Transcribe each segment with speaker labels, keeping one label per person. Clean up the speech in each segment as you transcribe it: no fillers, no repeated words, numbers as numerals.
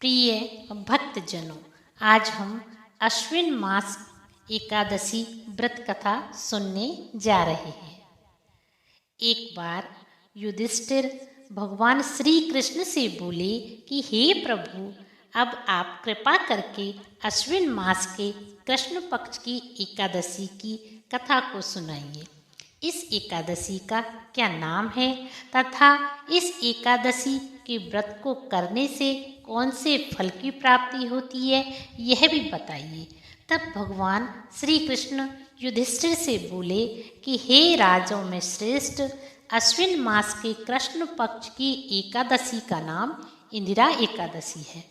Speaker 1: प्रिय भक्तजनों, आज हम अश्विन मास एकादशी व्रत कथा सुनने जा रहे हैं। एक बार युधिष्ठिर भगवान श्री कृष्ण से बोले कि हे प्रभु, अब आप कृपा करके अश्विन मास के कृष्ण पक्ष की एकादशी की कथा को सुनाइए। इस एकादशी का क्या नाम है तथा इस एकादशी के व्रत को करने से कौन से फल की प्राप्ति होती है, यह भी बताइए। तब भगवान श्री कृष्ण युधिष्ठिर से बोले कि हे राजों में श्रेष्ठ, अश्विन मास के कृष्ण पक्ष की एकादशी का नाम इंदिरा एकादशी है।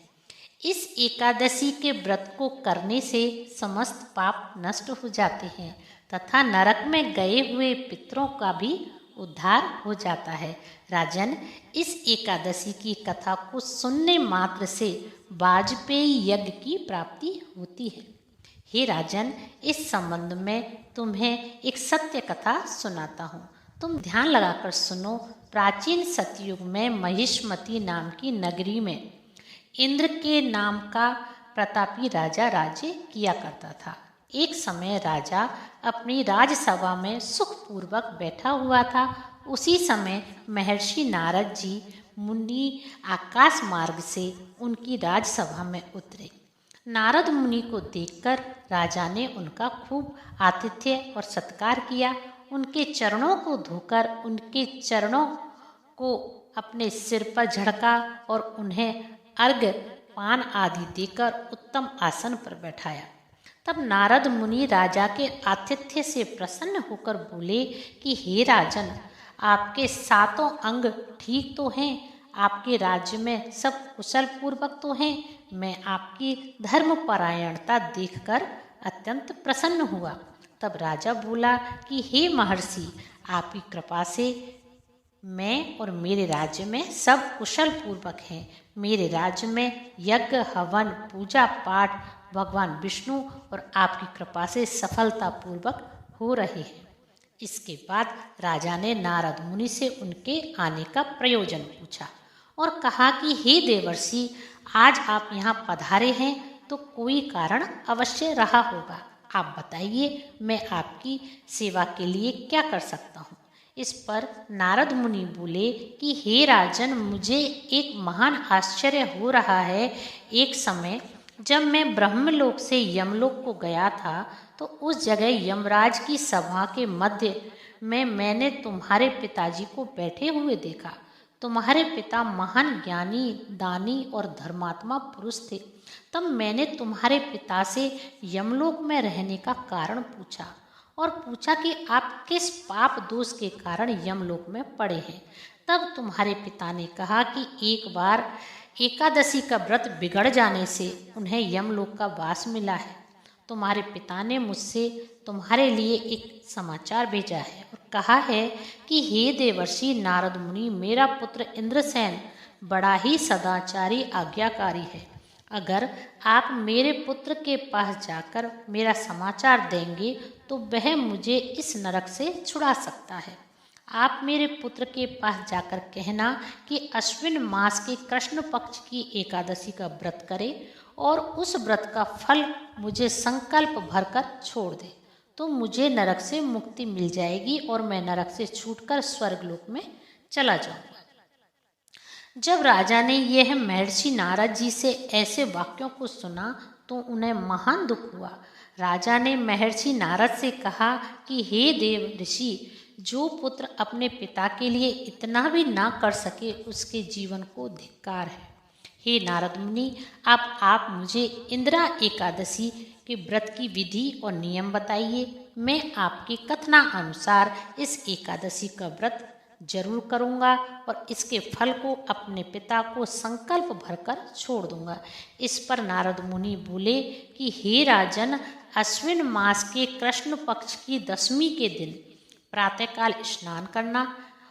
Speaker 1: इस एकादशी के व्रत को करने से समस्त पाप नष्ट हो जाते हैं तथा नरक में गए हुए पितरों का भी उद्धार हो जाता है। राजन, इस एकादशी की कथा को सुनने मात्र से वाजपेयी यज्ञ की प्राप्ति होती है। हे राजन, इस संबंध में तुम्हें एक सत्य कथा सुनाता हूँ, तुम ध्यान लगाकर सुनो। प्राचीन सतयुग में महिष्मती नाम की नगरी में इंद्र के नाम का प्रतापी राजा राज्य किया करता था। एक समय राजा अपनी राजसभा में सुखपूर्वक बैठा हुआ था। उसी समय महर्षि नारद जी मुनि आकाश मार्ग से उनकी राजसभा में उतरे। नारद मुनि को देखकर राजा ने उनका खूब आतिथ्य और सत्कार किया। उनके चरणों को धोकर उनके चरणों को अपने सिर पर झड़का और उन्हें अर्घ्य पान आदि देकर उत्तम आसन पर बैठाया। तब नारद मुनि राजा के आतिथ्य से प्रसन्न होकर बोले कि हे राजन, आपके सातों अंग ठीक तो हैं, आपके राज्य में सब कुशल पूर्वक तो हैं। मैं आपकी धर्मपरायणता देखकर अत्यंत प्रसन्न हुआ। तब राजा बोला कि हे महर्षि, आपकी कृपा से मैं और मेरे राज्य में सब कुशल पूर्वक हैं। मेरे राज्य में यज्ञ, हवन, पूजा पाठ भगवान विष्णु और आपकी कृपा से सफलता पूर्वक हो रहे हैं। इसके बाद राजा ने नारद मुनि से उनके आने का प्रयोजन पूछा और कहा कि हे देवर्षि, आज आप यहाँ पधारे हैं तो कोई कारण अवश्य रहा होगा। आप बताइए, मैं आपकी सेवा के लिए क्या कर सकता हूँ। इस पर नारद मुनि बोले कि हे राजन, मुझे एक महान आश्चर्य हो रहा है। एक समय जब मैं ब्रह्मलोक से यमलोक को गया था तो उस जगह यमराज की सभा के मध्य में मैंने तुम्हारे पिताजी को बैठे हुए देखा। तुम्हारे पिता महान ज्ञानी, दानी और धर्मात्मा पुरुष थे। तब मैंने तुम्हारे पिता से यमलोक में रहने का कारण पूछा और पूछा कि आप किस पाप दोष के कारण यमलोक में पड़े हैं। तब तुम्हारे पिता ने कहा कि एक बार एकादशी का व्रत बिगड़ जाने से उन्हें यमलोक का वास मिला है। तुम्हारे पिता ने मुझसे तुम्हारे लिए एक समाचार भेजा है और कहा है कि हे देवर्षि नारद मुनि, मेरा पुत्र इंद्रसेन बड़ा ही सदाचारी आज्ञाकारी है। अगर आप मेरे पुत्र के पास जाकर मेरा समाचार देंगे तो वह मुझे इस नरक से छुड़ा सकता है। आप मेरे पुत्र के पास जाकर कहना कि अश्विन मास के कृष्ण पक्ष की एकादशी का व्रत करे और उस व्रत का फल मुझे संकल्प भरकर छोड़ दे, तो मुझे नरक से मुक्ति मिल जाएगी और मैं नरक से छूटकर स्वर्गलोक में चला जाऊंगा। जब राजा ने यह महर्षि नारद जी से ऐसे वाक्यों को सुना तो उन्हें महान दुख हुआ। राजा ने महर्षि नारद से कहा कि हे देव ऋषि, जो पुत्र अपने पिता के लिए इतना भी ना कर सके उसके जीवन को धिक्कार है। हे नारद मुनि, आप मुझे इंदिरा एकादशी के व्रत की विधि और नियम बताइए। मैं आपके कथनानुसार इस एकादशी का व्रत जरूर करूँगा और इसके फल को अपने पिता को संकल्प भरकर छोड़ दूंगा। इस पर नारद मुनि बोले कि हे राजन, अश्विन मास के कृष्ण पक्ष की दशमी के दिन प्रातःकाल स्नान करना,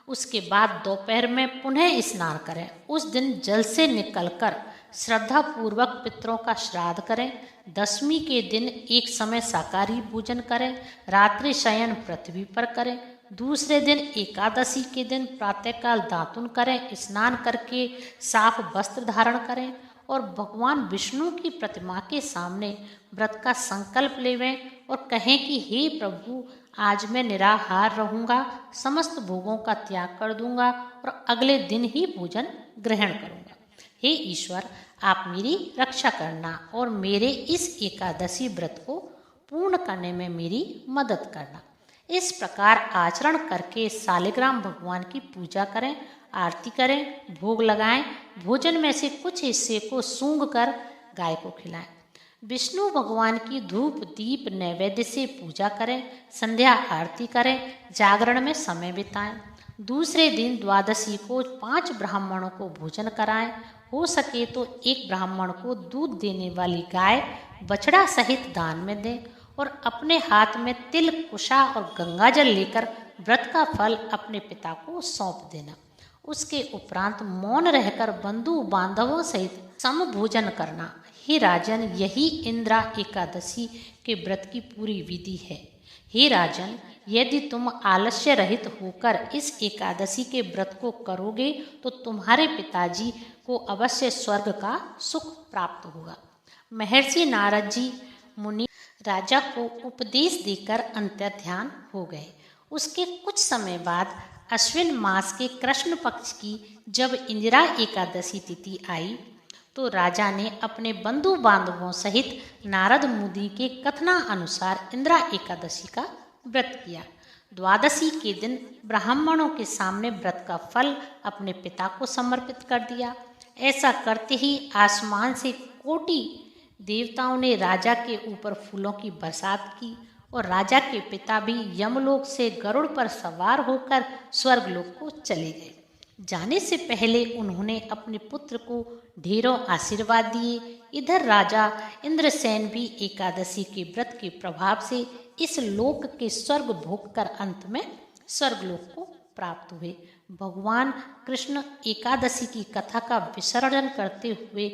Speaker 1: उसके बाद दोपहर में पुनः स्नान करें। उस दिन जल से निकलकर श्रद्धा पूर्वक पितरों का श्राद्ध करें। दशमी के दिन एक समय शाकाहारी भोजन करें, रात्रि शयन पृथ्वी पर करें। दूसरे दिन एकादशी के दिन प्रातःकाल दातुन करें, स्नान करके साफ वस्त्र धारण करें और भगवान विष्णु की प्रतिमा के सामने व्रत का संकल्प लेवें और कहें कि हे प्रभु, आज मैं निराहार रहूंगा, समस्त भोगों का त्याग कर दूंगा और अगले दिन ही भोजन ग्रहण करूंगा। हे ईश्वर, आप मेरी रक्षा करना और मेरे इस एकादशी व्रत को पूर्ण करने में मेरी मदद करना। इस प्रकार आचरण करके शालिग्राम भगवान की पूजा करें, आरती करें, भोग लगाएं, भोजन में से कुछ हिस्से को सूंघ कर गाय को खिलाएं। विष्णु भगवान की धूप दीप नैवेद्य से पूजा करें, संध्या आरती करें, जागरण में समय बिताएं। दूसरे दिन द्वादशी को 5 ब्राह्मणों को भोजन कराएं। हो सके तो एक ब्राह्मण को दूध देने वाली गाय बछड़ा सहित दान में दें और अपने हाथ में तिल, कुशा और गंगाजल लेकर व्रत का फल अपने पिता को सौंप देना। उसके उपरांत मौन रहकर बंधु बांधवों सहित समभोजन करना। हे राजन, यही इंद्रा एकादशी के व्रत की पूरी विधि है। हे राजन, यदि तुम आलस्य रहित होकर इस एकादशी के व्रत को करोगे तो तुम्हारे पिताजी को अवश्य स्वर्ग का सुख प्राप्त होगा। महर्षि नारद जी मुनि राजा को उपदेश देकर अंतर्ध्यान हो गए। उसके कुछ समय बाद अश्विन मास के कृष्ण पक्ष की जब इंदिरा एकादशी तिथि आई तो राजा ने अपने बंधु बांधवों सहित नारद मुनि के कथना अनुसार इंदिरा एकादशी का व्रत किया। द्वादशी के दिन ब्राह्मणों के सामने व्रत का फल अपने पिता को समर्पित कर दिया। ऐसा करते ही आसमान से कोटि देवताओं ने राजा के ऊपर फूलों की बरसात की और राजा के पिता भी यमलोक से गरुड़ पर सवार होकर स्वर्गलोक को चले गए। जाने से पहले उन्होंने अपने पुत्र को ढेरों आशीर्वाद दिए। इधर राजा इंद्रसेन भी एकादशी के व्रत के प्रभाव से इस लोक के स्वर्ग भोग कर अंत में स्वर्गलोक को प्राप्त हुए। भगवान कृष्ण एकादशी की कथा का विसर्जन करते हुए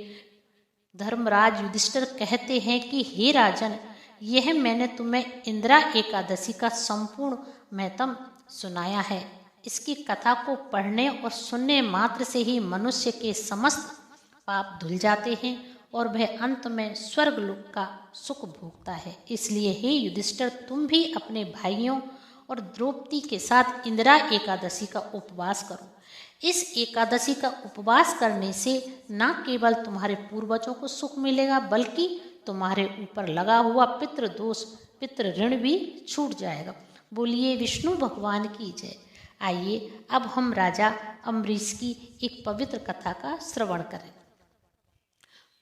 Speaker 1: धर्मराज युधिष्ठिर कहते हैं कि हे राजन, यह मैंने तुम्हें इंदिरा एकादशी का संपूर्ण महत्व सुनाया है। इसकी कथा को पढ़ने और सुनने मात्र से ही मनुष्य के समस्त पाप धुल जाते हैं और वह अंत में स्वर्गलोक का सुख भोगता है। इसलिए हे युधिष्ठिर, तुम भी अपने भाइयों और द्रौपदी के साथ इंदिरा एकादशी का उपवास करो। इस एकादशी का उपवास करने से न केवल तुम्हारे पूर्वजों को सुख मिलेगा बल्कि तुम्हारे ऊपर लगा हुआ पितृदोष, पितृ ऋण भी छूट जाएगा। बोलिए विष्णु भगवान की जय। आइए अब हम राजा अम्बरीश की एक पवित्र कथा का श्रवण करें।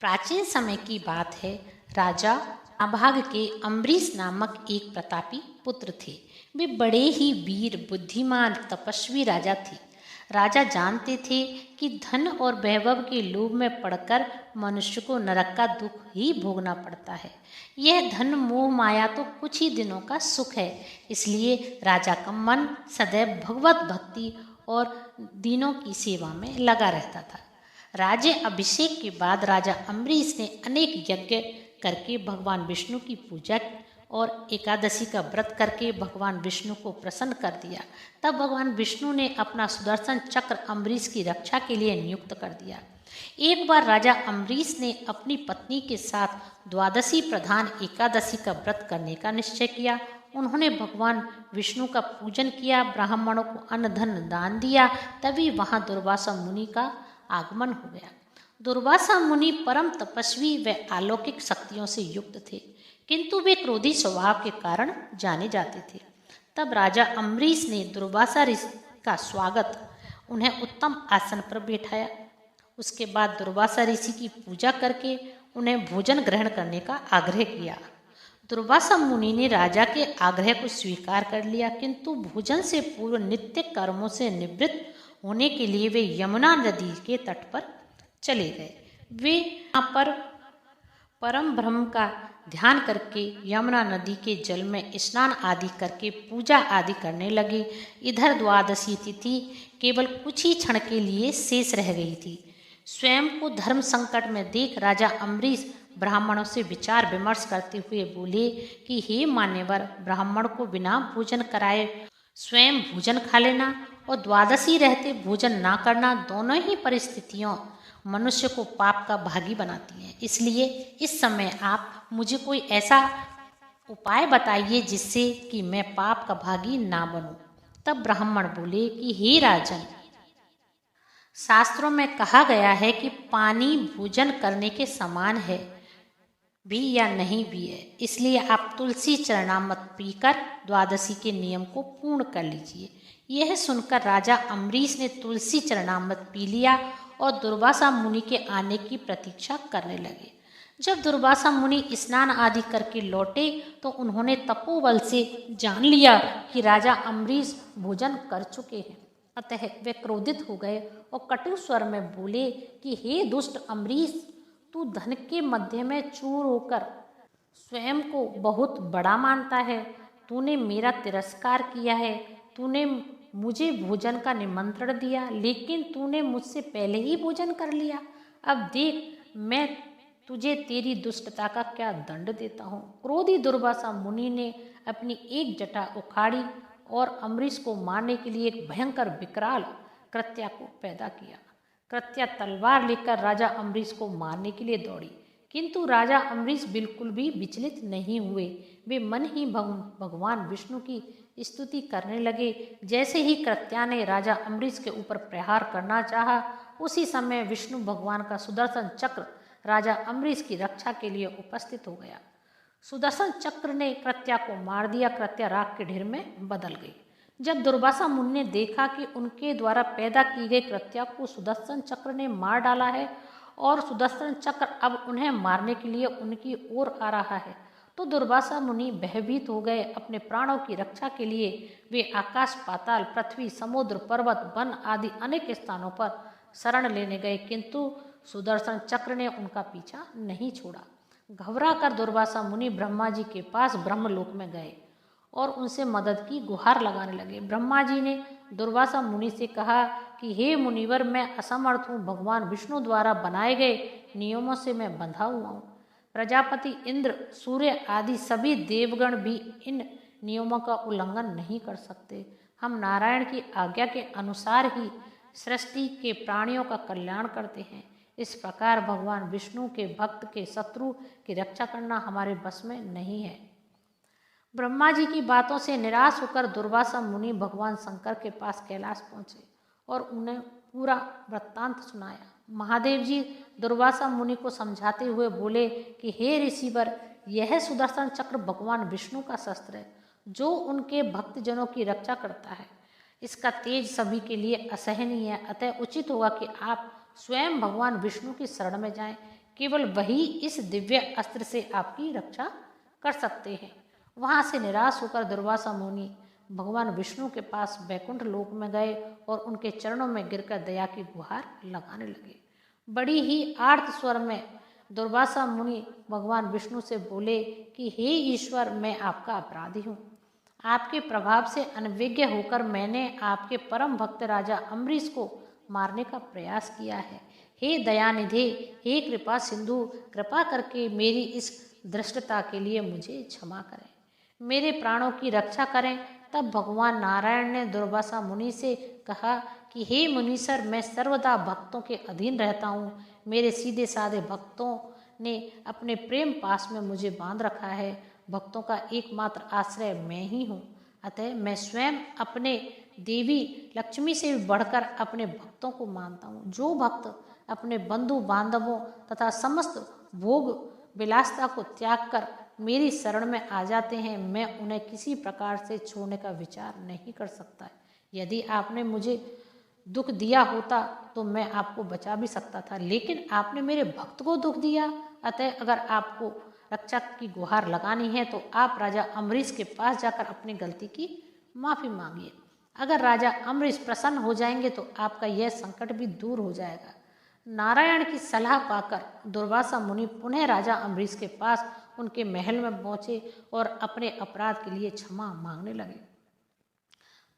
Speaker 1: प्राचीन समय की बात है। राजा अभाग के अम्बरीश नामक एक प्रतापी पुत्र थे। वे बड़े ही वीर, बुद्धिमान, तपस्वी राजा थे। राजा जानते थे कि धन और वैभव के लोभ में पड़कर मनुष्य को नरक का दुख ही भोगना पड़ता है। यह धन, मोह, माया तो कुछ ही दिनों का सुख है। इसलिए राजा का मन सदैव भगवत भक्ति और दीनों की सेवा में लगा रहता था। राज्य अभिषेक के बाद राजा अम्बरीश ने अनेक यज्ञ करके भगवान विष्णु की पूजा और एकादशी का व्रत करके भगवान विष्णु को प्रसन्न कर दिया। तब भगवान विष्णु ने अपना सुदर्शन चक्र अम्बरीश की रक्षा के लिए नियुक्त कर दिया। एक बार राजा अम्बरीश ने अपनी पत्नी के साथ द्वादशी प्रधान एकादशी का व्रत करने का निश्चय किया। उन्होंने भगवान विष्णु का पूजन किया, ब्राह्मणों को अन्न धन दान दिया। तभी वहां दुर्वासा मुनि का आगमन हो गया। दुर्वासा मुनि परम तपस्वी व अलौकिक शक्तियों से युक्त थे, किंतु वे क्रोधी स्वभाव के कारण जाने जाते थे। तब राजा अम्बरीश ने दुर्वासा ऋषि का स्वागत, उन्हें उत्तम आसन पर बैठाया। उसके बाद दुर्वासा ऋषि की पूजा करके उन्हें भोजन ग्रहण करने का आग्रह किया। दुर्वासा मुनि ने राजा के आग्रह को स्वीकार कर लिया, किंतु भोजन से पूर्व नित्य कर्मों से निवृत्त होने के लिए वे यमुना नदी के तट पर चले गए। वे यहाँ पर परम ब्रह्म का ध्यान करके यमुना नदी के जल में स्नान आदि करके पूजा आदि करने लगे। इधर द्वादशी तिथि केवल कुछ ही क्षण के लिए शेष रह गई थी। स्वयं को धर्म संकट में देख राजा अम्बरीश ब्राह्मणों से विचार विमर्श करते हुए बोले कि हे मान्यवर, ब्राह्मण को बिना भोजन कराए स्वयं भोजन खा लेना और द्वादशी रहते भोजन ना करना, दोनों ही परिस्थितियों मनुष्य को पाप का भागी बनाती हैं। इसलिए इस समय आप मुझे कोई ऐसा उपाय बताइए जिससे कि मैं पाप का भागी ना बनूं। तब ब्राह्मण बोले कि हे राजन, शास्त्रों में कहा गया है कि पानी भोजन करने के समान है भी या नहीं भी है, इसलिए आप तुलसी चरणामृत पीकर द्वादशी के नियम को पूर्ण कर लीजिए। यह सुनकर राजा अम्बरीश ने तुलसी चरणामृत पी लिया और दुर्वासा मुनि के आने की प्रतीक्षा करने लगे। जब दुर्वासा मुनि स्नान आदि करके लौटे तो उन्होंने तपोबल से जान लिया कि राजा अम्बरीश भोजन कर चुके हैं। अतः वे क्रोधित हो गए और कटु स्वर में बोले कि हे दुष्ट अम्बरीश, तू धन के मध्य में चूर होकर स्वयं को बहुत बड़ा मानता है। तूने मेरा तिरस्कार किया है। तूने मुझे भोजन का निमंत्रण दिया, लेकिन तूने मुझसे पहले ही भोजन कर लिया। अब देख, मैं तुझे तेरी दुष्टता का क्या दंड देता हूँ। क्रोधी दुर्वासा मुनि ने अपनी एक जटा उखाड़ी और अम्बरीश को मारने के लिए एक भयंकर विकराल कृत्या को पैदा किया। कृत्या तलवार लेकर राजा अम्बरीश को मारने के लिए दौड़ी, किंतु राजा अम्बरीश बिल्कुल भी विचलित नहीं हुए। वे मन ही भगवान विष्णु की स्तुति करने लगे। जैसे ही कृत्या ने राजा अम्बरीश के ऊपर प्रहार करना चाहा, उसी समय विष्णु भगवान का सुदर्शन चक्र राजा अम्बरीश की रक्षा के लिए उपस्थित हो गया। सुदर्शन चक्र ने कृत्या को मार दिया। कृत्या राख के ढेर में बदल गई। जब दुर्वासा मुनि ने देखा कि उनके द्वारा पैदा की गई कृत्या को सुदर्शन चक्र ने मार डाला है और सुदर्शन चक्र अब उन्हें मारने के लिए उनकी ओर आ रहा है, तो दुर्वासा मुनि भयभीत हो गए। अपने प्राणों की रक्षा के लिए वे आकाश, पाताल, पृथ्वी, समुद्र, पर्वत, वन आदि अनेक स्थानों पर शरण लेने गए, किंतु सुदर्शन चक्र ने उनका पीछा नहीं छोड़ा। घबरा कर दुर्वासा मुनि ब्रह्मा जी के पास ब्रह्मलोक में गए और उनसे मदद की गुहार लगाने लगे। ब्रह्मा जी ने दुर्वासा मुनि से कहा कि हे मुनिवर, मैं असमर्थ हूँ। भगवान विष्णु द्वारा बनाए गए नियमों से मैं बंधा हुआ हूँ। प्रजापति इंद्र, सूर्य आदि सभी देवगण भी इन नियमों का उल्लंघन नहीं कर सकते। हम नारायण की आज्ञा के अनुसार ही सृष्टि के प्राणियों का कल्याण करते हैं। इस प्रकार भगवान विष्णु के भक्त के शत्रु की रक्षा करना हमारे बस में नहीं है। ब्रह्मा जी की बातों से निराश होकर दुर्वासा मुनि भगवान शंकर के पास कैलाश पहुंचे और उन्हें पूरा वृत्तांत सुनाया। महादेव जी दुर्वासा मुनि को समझाते हुए बोले कि हे ऋषिवर, यह सुदर्शन चक्र भगवान विष्णु का शस्त्र है जो उनके भक्तजनों की रक्षा करता है। इसका तेज सभी के लिए असहनीय है, अतः उचित होगा कि आप स्वयं भगवान विष्णु की शरण में जाएं। केवल वही इस दिव्य अस्त्र से आपकी रक्षा कर सकते हैं। वहां से निराश होकर दुर्वासा मुनि भगवान विष्णु के पास वैकुंठ लोक में गए और उनके चरणों में गिरकर दया की गुहार लगाने लगे। बड़ी ही आर्त स्वर में दुर्वासा मुनि भगवान विष्णु से बोले कि हे ईश्वर, मैं आपका अपराधी हूँ। आपके प्रभाव से अनभिज्ञ होकर मैंने आपके परम भक्त राजा अम्बरीश को मारने का प्रयास किया है। हे दयानिधे, हे कृपा सिंधु, कृपा करके मेरी इस धृष्टता के लिए मुझे क्षमा करें, मेरे प्राणों की रक्षा करें। तब भगवान नारायण ने दुर्वासा मुनि से कहा कि हे मुनीसर, मैं सर्वदा भक्तों के अधीन रहता हूँ। मेरे सीधे साधे भक्तों ने अपने प्रेम पास में मुझे बांध रखा है। भक्तों का एकमात्र आश्रय मैं ही हूँ। अतः मैं स्वयं अपने देवी लक्ष्मी से भी बढ़कर अपने भक्तों को मानता हूँ। जो भक्त अपने बंधु बांधवों तथा समस्त भोग विलासता को त्याग कर मेरी शरण में आ जाते हैं, मैं उन्हें किसी प्रकार से छोड़ने का विचार नहीं कर सकता। यदि आपने मुझे दुख दिया होता तो मैं आपको बचा भी सकता था, लेकिन आपने मेरे भक्त को दुख दिया। अतः अगर आपको रक्षा की गुहार लगानी है तो आप राजा अम्बरीश के पास जाकर अपनी गलती की माफ़ी मांगिए। अगर राजा अम्बरीश प्रसन्न हो जाएंगे तो आपका यह संकट भी दूर हो जाएगा। नारायण की सलाह पाकर दुर्वासा मुनि पुनः राजा अम्बरीश के पास उनके महल में पहुंचे और अपने अपराध के लिए क्षमा मांगने लगे।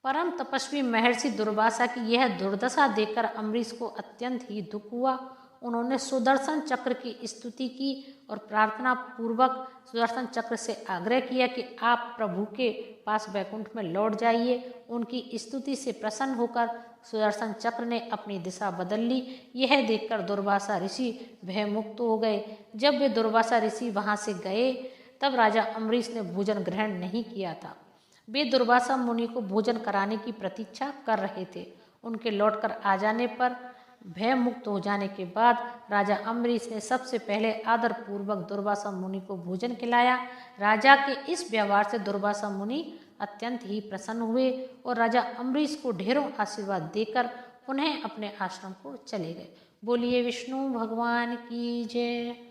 Speaker 1: परम तपस्वी महर्षि दुर्वासा की यह दुर्दशा देखकर अम्बरीश को अत्यंत ही दुख हुआ। उन्होंने सुदर्शन चक्र की स्तुति की और प्रार्थना पूर्वक सुदर्शन चक्र से आग्रह किया कि आप प्रभु के पास वैकुंठ में लौट जाइए। उनकी स्तुति से प्रसन्न होकर सुदर्शन चक्र ने अपनी दिशा बदल ली। यह देखकर दुर्वासा ऋषि भयमुक्त हो गए। जब वे दुर्वासा ऋषि वहां से गए तब राजा अम्बरीश ने भोजन ग्रहण नहीं किया था। वे दुर्वासा मुनि को भोजन कराने की प्रतीक्षा कर रहे थे। उनके लौटकर आ जाने पर भय मुक्त हो जाने के बाद राजा अम्बरीश ने सबसे पहले आदर पूर्वक दुर्वासा मुनि को भोजन खिलाया। राजा के इस व्यवहार से दुर्वासा मुनि अत्यंत ही प्रसन्न हुए और राजा अम्बरीश को ढेरों आशीर्वाद देकर पुनः अपने आश्रम को चले गए। बोलिए विष्णु भगवान की जय।